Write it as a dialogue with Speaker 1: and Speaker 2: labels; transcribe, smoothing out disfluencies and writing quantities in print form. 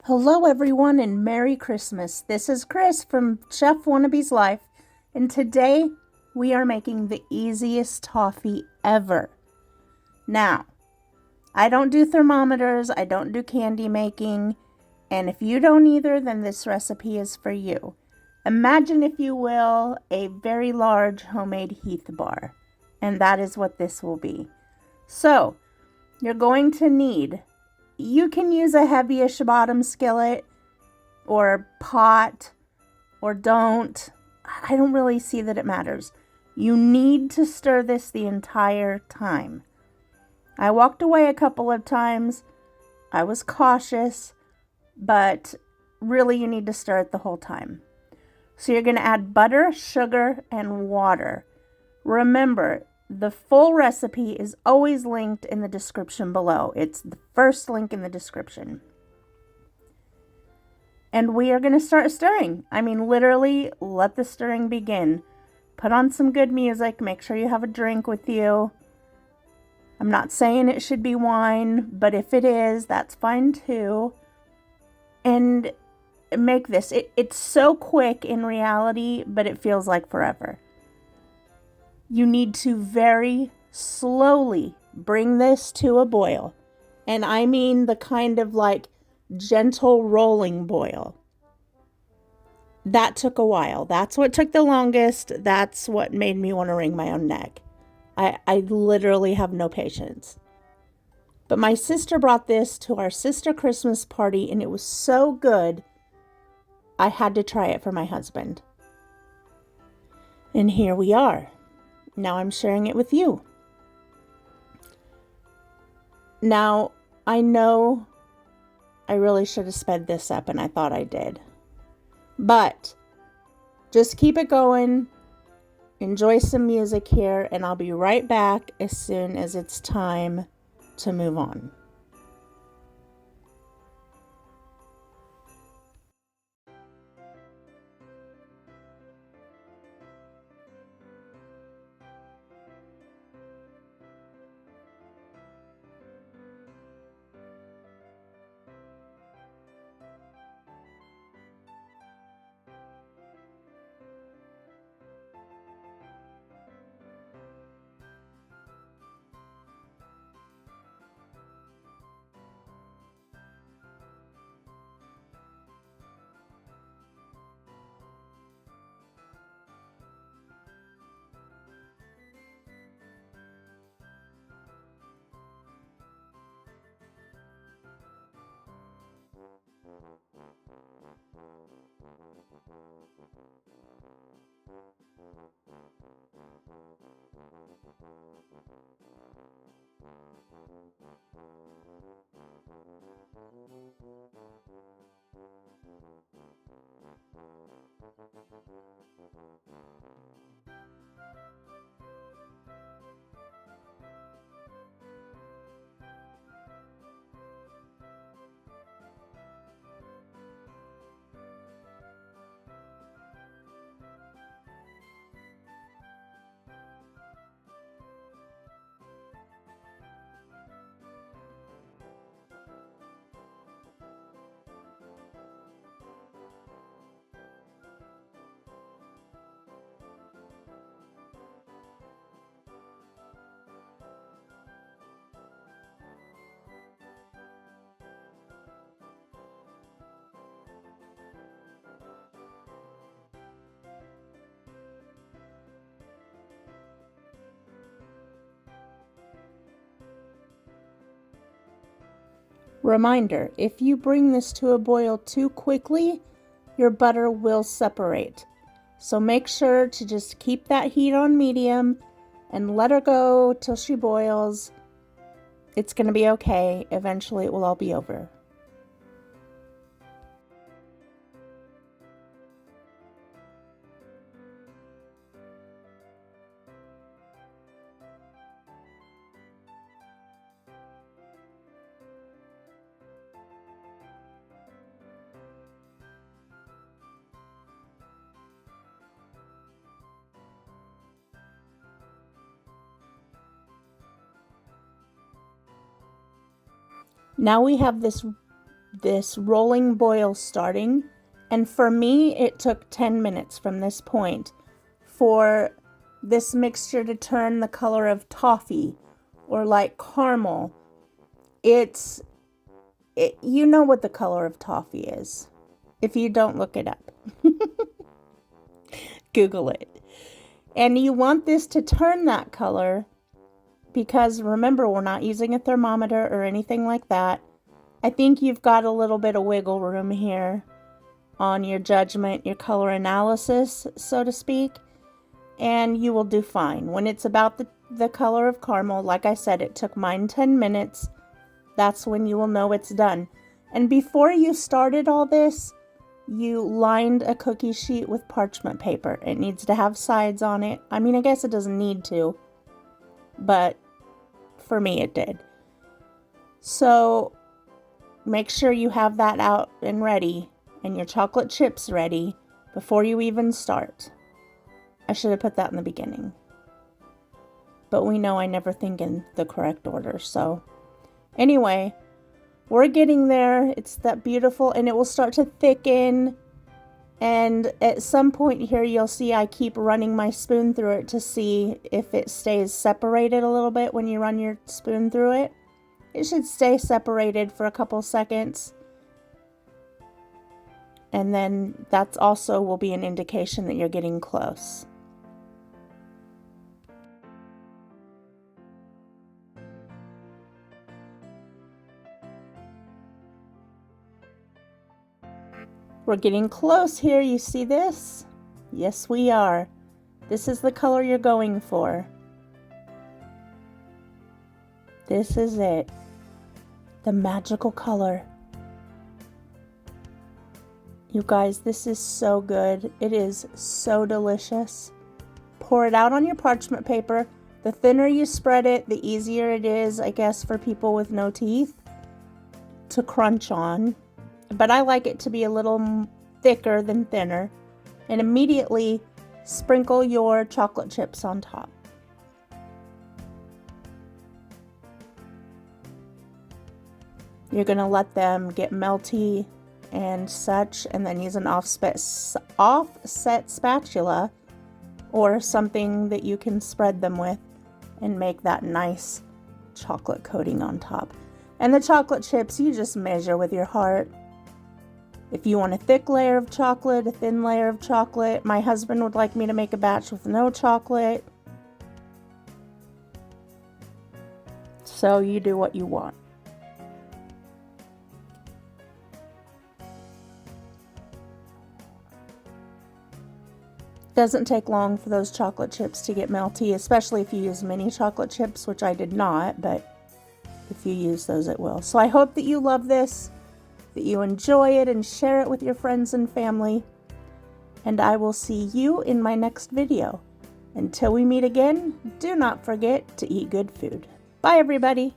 Speaker 1: Hello, everyone, and Merry Christmas. This is Chris from Chef Wannabe's Life, and today we are making the easiest toffee ever. Now, I don't do thermometers, I don't do candy making, and if you don't either, then this recipe is for you. Imagine, if you will, a very large homemade Heath bar, and that is what this will be. So, you're going to need, you can use a heavyish bottom skillet or pot, or don't. I don't really see that it matters. You need to stir this the entire time. I walked away a couple of times. I was cautious, but really you need to stir it the whole time. So you're going to add butter, sugar, and water. Remember, the full recipe is always linked in the description below. It's the first link in the description. And we are going to start stirring. I mean, literally, let the stirring begin. Put on some good music. Make sure you have a drink with you. I'm not saying it should be wine, but if it is, that's fine too. And make this. It's so quick in reality, but it feels like forever. You need to very slowly bring this to a boil. And I mean the kind of like gentle rolling boil. That took a while. That's what took the longest. That's what made me want to wring my own neck. I literally have no patience. But my sister brought this to our sister Christmas party, and it was so good, I had to try it for my husband. And here we are. Now I'm sharing it with you. Now, I know I really should have sped this up, and I thought I did. But just keep it going. Enjoy some music here, and I'll be right back as soon as it's time to move on. Reminder, if you bring this to a boil too quickly, your butter will separate. So make sure to just keep that heat on medium and let her go till she boils. It's going to be okay. Eventually it will all be over. Now we have this this rolling boil starting. And for me, it took 10 minutes from this point for this mixture to turn the color of toffee or like caramel. You know what the color of toffee is. If you don't, look it up. Google it. And you want this to turn that color because remember, we're not using a thermometer or anything like that. I think you've got a little bit of wiggle room here on your judgment, your color analysis, so to speak, and you will do fine. When it's about the color of caramel, like I said, it took mine 10 minutes. That's when you will know it's done. And before you started all this, you lined a cookie sheet with parchment paper. It needs to have sides on it. I mean, I guess it doesn't need to, but for me it did. So make sure you have that out and ready and your chocolate chips ready before you even start. I should have put that in the beginning. But we know I never think in the correct order. So anyway, we're getting there. It's that beautiful, and it will start to thicken. And at some point here, you'll see I keep running my spoon through it to see if it stays separated a little bit when you run your spoon through it. It should stay separated for a couple seconds. And then that's also will be an indication that you're getting close. We're getting close here. You see this? Yes, we are. This is the color you're going for. This is it. The magical color. You guys, this is so good. It is so delicious. Pour it out on your parchment paper. The thinner you spread it, the easier it is, I guess, for people with no teeth to crunch on. But I like it to be a little thicker than thinner. And immediately sprinkle your chocolate chips on top. You're going to let them get melty and such, and then use an offset spatula or something that you can spread them with and make that nice chocolate coating on top. And the chocolate chips, you just measure with your heart. If you want a thick layer of chocolate, a thin layer of chocolate. My husband would like me to make a batch with no chocolate. So you do what you want. Doesn't take long for those chocolate chips to get melty, especially if you use mini chocolate chips, which I did not, but if you use those it will. So I hope that you love this, that you enjoy it, and share it with your friends and family. And I will see you in my next video. Until we meet again, do not forget to eat good food. Bye, everybody.